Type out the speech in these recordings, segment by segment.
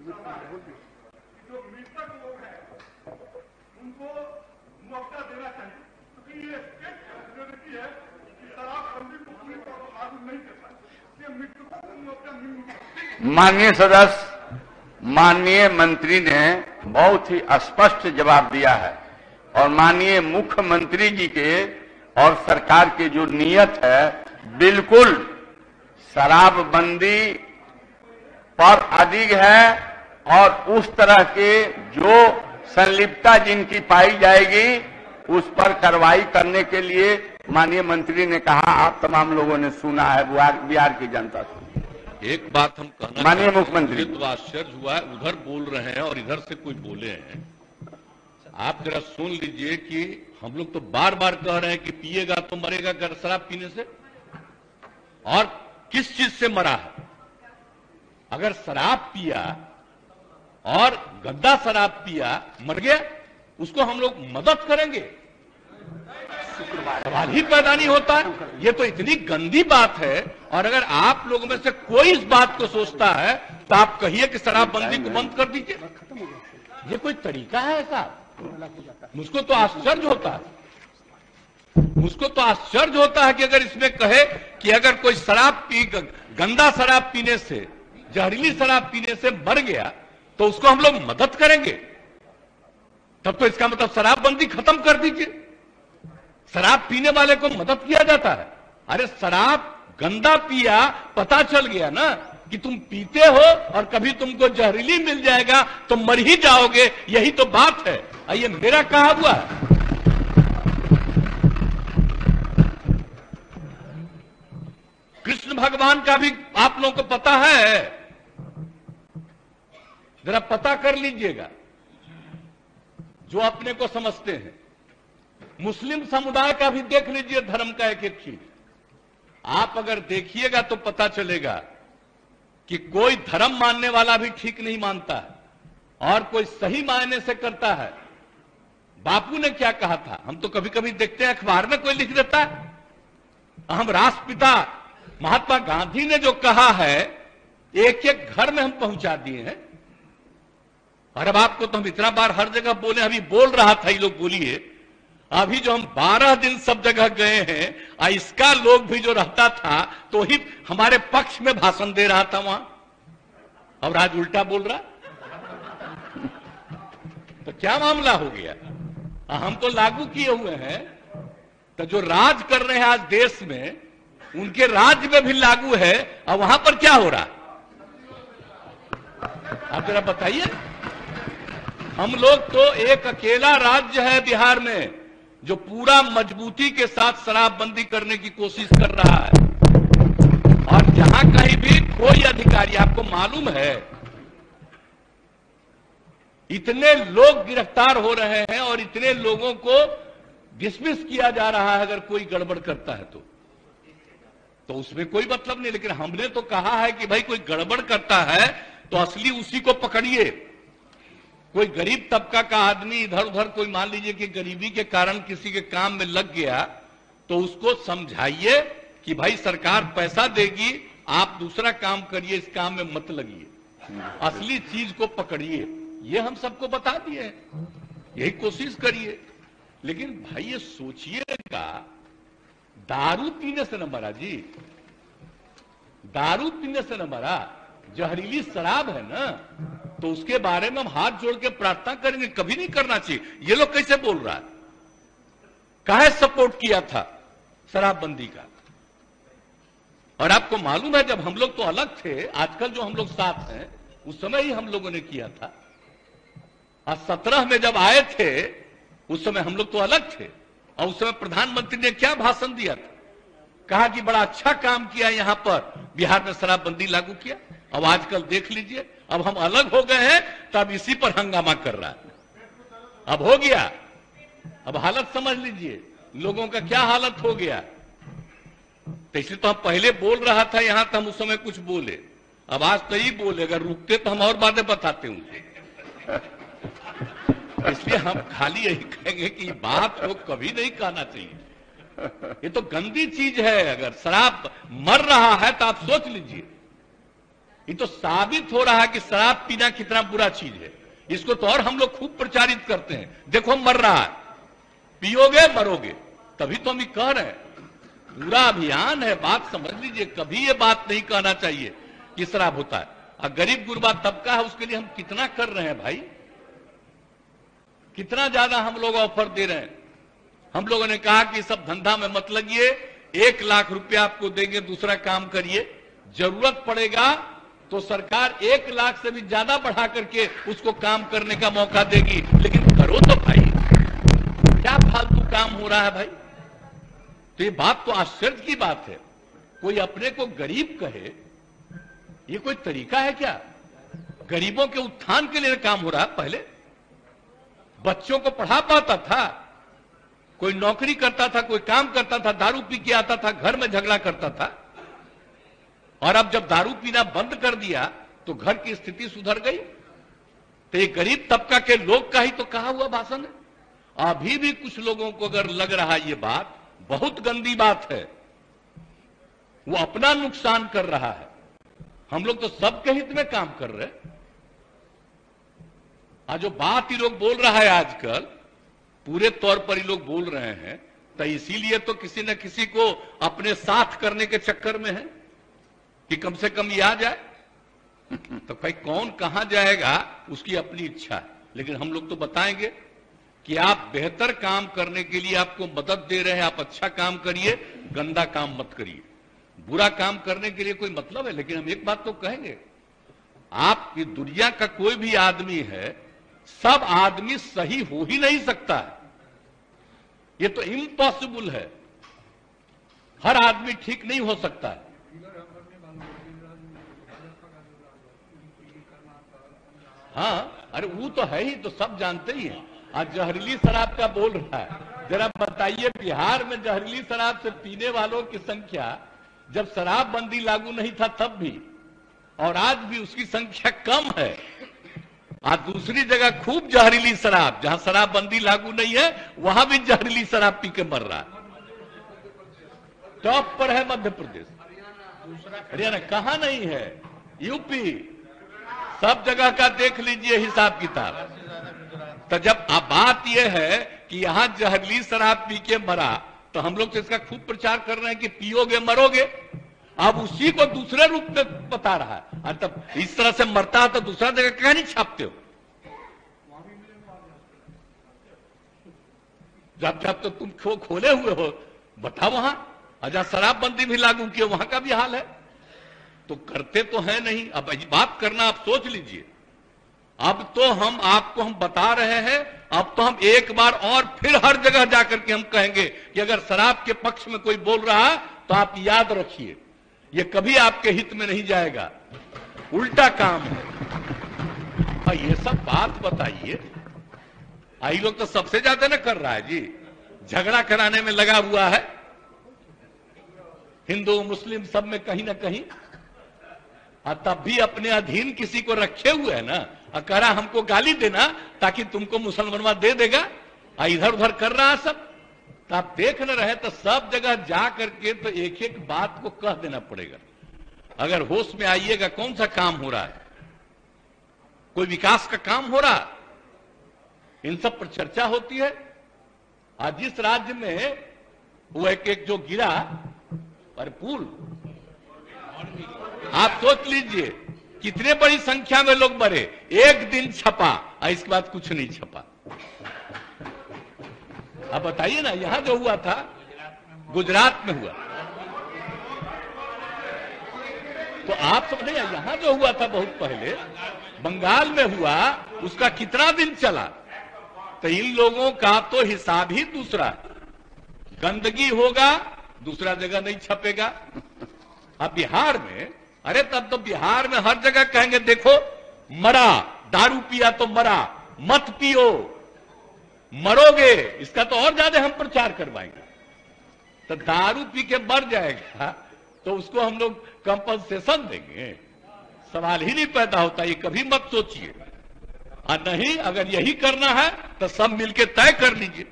जो मृतक लोग हैं उनको मुआवजा देना चाहिए, क्योंकि ये स्टेट प्रायोरिटी है कि शराबबंदी को पूरी तौर पर लागू नहीं करता है, इसलिए मृतकों को मुआवजा मिल। माननीय सदस्य, माननीय मंत्री ने बहुत ही स्पष्ट जवाब दिया है और माननीय मुख्यमंत्री जी के और सरकार की जो नीयत है बिल्कुल शराबबंदी पर अधिक है और उस तरह के जो संलिप्तता जिनकी पाई जाएगी उस पर कार्रवाई करने के लिए माननीय मंत्री ने कहा। आप तमाम लोगों ने सुना है, बिहार की जनता से। एक बात हम कहना, माननीय मुख्यमंत्री, तो आश्चर्य हुआ है, उधर बोल रहे हैं और इधर से कोई बोले हैं। आप जरा सुन लीजिए कि हम लोग तो बार बार कह रहे हैं कि पिएगा तो मरेगा शराब पीने से, और किस चीज से मरा है। अगर शराब पिया और गंदा शराब पिया मर गया, उसको हम लोग मदद करेंगे? सवाल ही पैदा नहीं होता है। ये तो इतनी गंदी बात है। और अगर आप लोगों में से कोई इस बात को सोचता है तो आप कहिए कि शराबबंदी को बंद कर दीजिए। ये कोई तरीका है ऐसा? मुझको तो आश्चर्य होता है, मुझको तो आश्चर्य होता है कि अगर इसमें कहे कि अगर कोई गंदा शराब पीने से, जहरीली शराब पीने से मर गया तो उसको हम लोग मदद करेंगे, तब तो इसका मतलब शराबबंदी खत्म कर दीजिए। शराब पीने वाले को मदद किया जाता है। अरे शराब गंदा पिया, पता चल गया ना कि तुम पीते हो और कभी तुमको जहरीली मिल जाएगा तो मर ही जाओगे, यही तो बात है। ये मेरा कहा हुआ है। कृष्ण भगवान का भी आप लोगों को पता है, जरा पता कर लीजिएगा जो अपने को समझते हैं। मुस्लिम समुदाय का भी देख लीजिए, धर्म का एक एक चीज आप अगर देखिएगा तो पता चलेगा कि कोई धर्म मानने वाला भी ठीक नहीं मानता है और कोई सही मायने से करता है। बापू ने क्या कहा था, हम तो कभी कभी देखते हैं अखबार में कोई लिख देता है। हम राष्ट्रपिता महात्मा गांधी ने जो कहा है एक एक घर में हम पहुंचा दिए हैं। और अब आपको तो हम इतना बार हर जगह बोले, अभी बोल रहा था, ये लोग बोलिए, अभी जो हम 12 दिन सब जगह गए हैं, इसका लोग भी जो रहता था तो ही हमारे पक्ष में भाषण दे रहा था वहां, और आज उल्टा बोल रहा। तो क्या मामला हो गया? हम तो लागू किए हुए हैं, तो जो राज कर रहे हैं आज देश में उनके राज्य में भी लागू है, और वहां पर क्या हो रहा आप जरा बताइए। हम लोग तो एक अकेला राज्य है बिहार में जो पूरा मजबूती के साथ शराबबंदी करने की कोशिश कर रहा है, और जहां कहीं भी कोई अधिकारी, आपको मालूम है इतने लोग गिरफ्तार हो रहे हैं और इतने लोगों को डिसमिस किया जा रहा है अगर कोई गड़बड़ करता है तो उसमें कोई मतलब नहीं। लेकिन हमने तो कहा है कि भाई कोई गड़बड़ करता है तो असली उसी को पकड़िए। कोई गरीब तबका का आदमी इधर उधर, कोई मान लीजिए कि गरीबी के कारण किसी के काम में लग गया, तो उसको समझाइए कि भाई सरकार पैसा देगी, आप दूसरा काम करिए, इस काम में मत लगिए, असली चीज को पकड़िए। ये हम सबको बता दिए, यही कोशिश करिए। लेकिन भाई ये सोचिएगा, दारू पीने से न मरा जी, दारू पीने से न मरा, जहरीली शराब है ना, तो उसके बारे में हम हाथ जोड़ के प्रार्थना करेंगे, कभी नहीं करना चाहिए। ये लोग कैसे बोल रहा है? काहे सपोर्ट किया था शराबबंदी का? और आपको मालूम है जब हम लोग तो अलग थे, आजकल जो हम लोग साथ हैं, उस समय ही हम लोगों ने किया था। और 17 में जब आए थे उस समय हम लोग तो अलग थे, और उस समय प्रधानमंत्री ने क्या भाषण दिया था? कहा कि बड़ा अच्छा काम किया यहां पर, बिहार में शराबबंदी लागू किया। अब आजकल देख लीजिए, अब हम अलग हो गए हैं तब इसी पर हंगामा कर रहा है। अब हो गया, अब हालत समझ लीजिए लोगों का क्या हालत हो गया। तो इसलिए तो हम पहले बोल रहा था यहां, तो हम उस समय कुछ बोले, अब आज तो ही बोले, अगर रुकते तो हम और बातें बताते उनसे। इसलिए हम खाली यही कहेंगे कि बात को कभी नहीं कहना चाहिए। ये तो गंदी चीज है। अगर शराब मर रहा है तो आप सोच लीजिए, ये तो साबित हो रहा है कि शराब पीना कितना बुरा चीज है। इसको तो और हम लोग खूब प्रचारित करते हैं, देखो मर रहा है, पियोगे मरोगे। तभी तो हम ये कह रहे हैं, पूरा अभियान है, बात समझ लीजिए। कभी ये बात नहीं कहना चाहिए कि शराब होता है। और गरीब गुरबा तबका है, उसके लिए हम कितना कर रहे हैं भाई, कितना ज्यादा हम लोग ऑफर दे रहे हैं। हम लोगों ने कहा कि सब धंधा में मत लगिए, 1 लाख रुपया आपको देंगे, दूसरा काम करिए, जरूरत पड़ेगा तो सरकार 1 लाख से भी ज्यादा बढ़ा करके उसको काम करने का मौका देगी, लेकिन करो तो भाई। क्या फालतू काम हो रहा है भाई। तो ये बात तो आश्चर्य की बात है, कोई अपने को गरीब कहे, ये कोई तरीका है क्या? गरीबों के उत्थान के लिए काम हो रहा है। पहले बच्चों को पढ़ा पाता था, कोई नौकरी करता था, कोई काम करता था, दारू पी के आता था, घर में झगड़ा करता था। और अब जब दारू पीना बंद कर दिया तो घर की स्थिति सुधर गई। तो ये गरीब तबका के लोग का ही तो कहा हुआ भाषण है। अभी भी कुछ लोगों को अगर लग रहा ये बात बहुत गंदी बात है, वो अपना नुकसान कर रहा है। हम लोग तो सबके हित में काम कर रहे हैं। आज जो बात ही लोग बोल रहा है आजकल, पूरे तौर पर ही लोग बोल रहे हैं, तो इसीलिए तो किसी न किसी को अपने साथ करने के चक्कर में है कि कम से कम ये आ जाए। तो भाई कौन कहां जाएगा उसकी अपनी इच्छा है, लेकिन हम लोग तो बताएंगे कि आप बेहतर काम करने के लिए आपको मदद दे रहे हैं, आप अच्छा काम करिए, गंदा काम मत करिए। बुरा काम करने के लिए कोई मतलब है, लेकिन हम एक बात तो कहेंगे, आप ये दुनिया का कोई भी आदमी है, सब आदमी सही हो ही नहीं सकता है। ये तो इम्पॉसिबल है, हर आदमी ठीक नहीं हो सकता है। हाँ, अरे वो तो है ही, तो सब जानते ही हैं। आज जहरीली शराब का बोल रहा है, जरा बताइए बिहार में जहरीली शराब से पीने वालों की संख्या जब शराबबंदी लागू नहीं था तब भी, और आज भी उसकी संख्या कम है। आज दूसरी जगह खूब जहरीली शराब, जहां शराबबंदी लागू नहीं है वहां भी जहरीली शराब पी के मर रहा है। टॉप पर है मध्य प्रदेश, हरियाणा कहां नहीं है, यूपी, सब जगह का देख लीजिए हिसाब किताब। तो जब अब बात यह है कि यहां जहरीली शराब पी के मरा, तो हम लोग तो इसका खूब प्रचार कर रहे हैं कि पियोगे मरोगे। अब उसी को दूसरे रूप में बता रहा है। तब इस तरह से मरता है तो दूसरा जगह क्या नहीं छापते हो? जब जब तो तुम खोले हुए हो, बताओ वहां। अजा शराबबंदी भी लागू किए, वहां का भी हाल है। तो करते तो है नहीं। अब बात करना आप सोच लीजिए। अब तो हम आपको हम बता रहे हैं, अब तो हम एक बार और फिर हर जगह जाकर के हम कहेंगे कि अगर शराब के पक्ष में कोई बोल रहा है तो आप याद रखिए, ये कभी आपके हित में नहीं जाएगा, उल्टा काम है। और ये सब बात बताइए, आई लोग तो सबसे ज्यादा ना कर रहा है जी, झगड़ा कराने में लगा हुआ है, हिंदू मुस्लिम सब में कहीं ना कहीं। और तब भी अपने अधीन किसी को रखे हुए है ना, और कह रहा हमको गाली देना ताकि तुमको मुसलमानवा दे देगा, और इधर उधर कर रहा है सब। तो आप देख न रहे तो सब जगह जा करके तो एक एक बात को कह देना पड़ेगा। अगर होश में आइएगा, कौन सा काम हो रहा है, कोई विकास का काम हो रहा, इन सब पर चर्चा होती है। आज जिस राज्य में वो एक जो गिरा पर पुल, आप सोच लीजिए कितने बड़ी संख्या में लोग मरे, एक दिन छपा और इसके बाद कुछ नहीं छपा। अब बताइए ना, यहां जो हुआ था गुजरात में हुआ, तो आप समझे, यहां जो हुआ था बहुत पहले बंगाल में हुआ, उसका कितना दिन चला। तो इन लोगों का तो हिसाब ही दूसरा, गंदगी होगा दूसरा जगह नहीं छपेगा। अब बिहार में, अरे तब तो बिहार में हर जगह कहेंगे देखो मरा, दारू पिया तो मरा, मत पियो मरोगे, इसका तो और ज्यादा हम प्रचार करवाएंगे। तो दारू पी के मर जाएगा तो उसको हम लोग कंपनसेशन देंगे, सवाल ही नहीं पैदा होता। ये कभी मत सोचिए। और नहीं, अगर यही करना है तो सब मिलके तय कर लीजिए,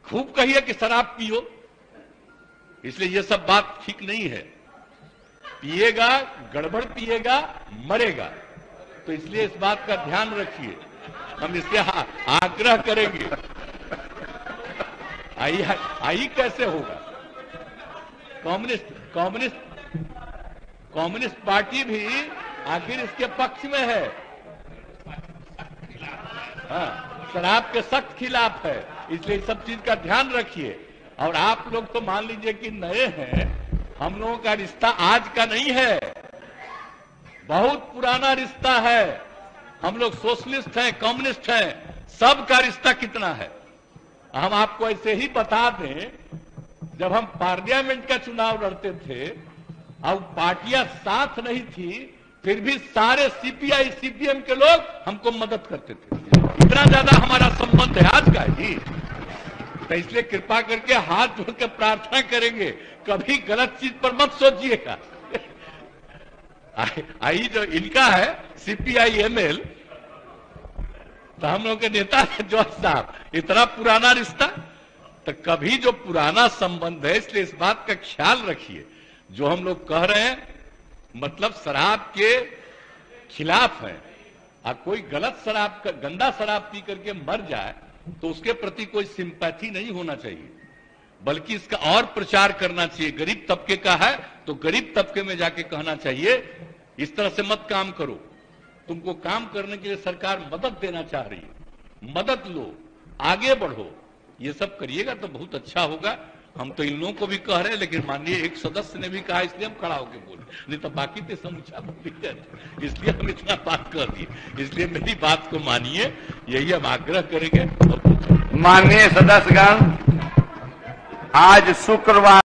खूब कहिए कि शराब पियो। इसलिए ये सब बात ठीक नहीं है। पिएगा, गड़बड़ पिएगा, मरेगा। तो इसलिए इस बात का ध्यान रखिए, हम इससे आग्रह करेंगे। आई कैसे होगा? कम्युनिस्ट पार्टी भी आखिर इसके पक्ष में है, हाँ, शराब के सख्त खिलाफ है। इसलिए इस सब चीज का ध्यान रखिए। और आप लोग तो मान लीजिए कि नए हैं, हम लोगों का रिश्ता आज का नहीं है, बहुत पुराना रिश्ता है। हम लोग सोशलिस्ट हैं, कम्युनिस्ट हैं, सबका रिश्ता कितना है। हम आपको ऐसे ही बता दें, जब हम पार्लियामेंट का चुनाव लड़ते थे और पार्टियां साथ नहीं थी, फिर भी सारे सीपीआई सीपीएम के लोग हमको मदद करते थे। इतना ज्यादा हमारा संबंध है आज का ही। तो इसलिए कृपा करके हाथ जोड़ के प्रार्थना करेंगे, कभी गलत चीज पर मत सोचिएगा। आई जो इनका है सीपीआई एमएल, तो हम लोग के नेता है जॉर्ज साहब, इतना पुराना रिश्ता। तो कभी जो पुराना संबंध है, इसलिए इस बात का ख्याल रखिए। जो हम लोग कह रहे हैं मतलब शराब के खिलाफ है, और कोई गलत शराब, गंदा शराब पी करके मर जाए तो उसके प्रति कोई सिंपैथी नहीं होना चाहिए, बल्कि इसका और प्रचार करना चाहिए। गरीब तबके का है तो गरीब तबके में जाके कहना चाहिए, इस तरह से मत काम करो, तुमको काम करने के लिए सरकार मदद देना चाह रही है, मदद लो, आगे बढ़ो। ये सब करिएगा तो बहुत अच्छा होगा। हम तो इन लोगों को भी कह रहे हैं, लेकिन माननीय एक सदस्य ने भी कहा, इसलिए हम खड़ा होकर बोले, नहीं तो बाकी तो समूचा बोल जाते, इसलिए हम इतना बात कर दिए। इसलिए मेरी बात को मानिए, यही हम आग्रह करेंगे। माननीय सदस्यगण, आज शुक्रवार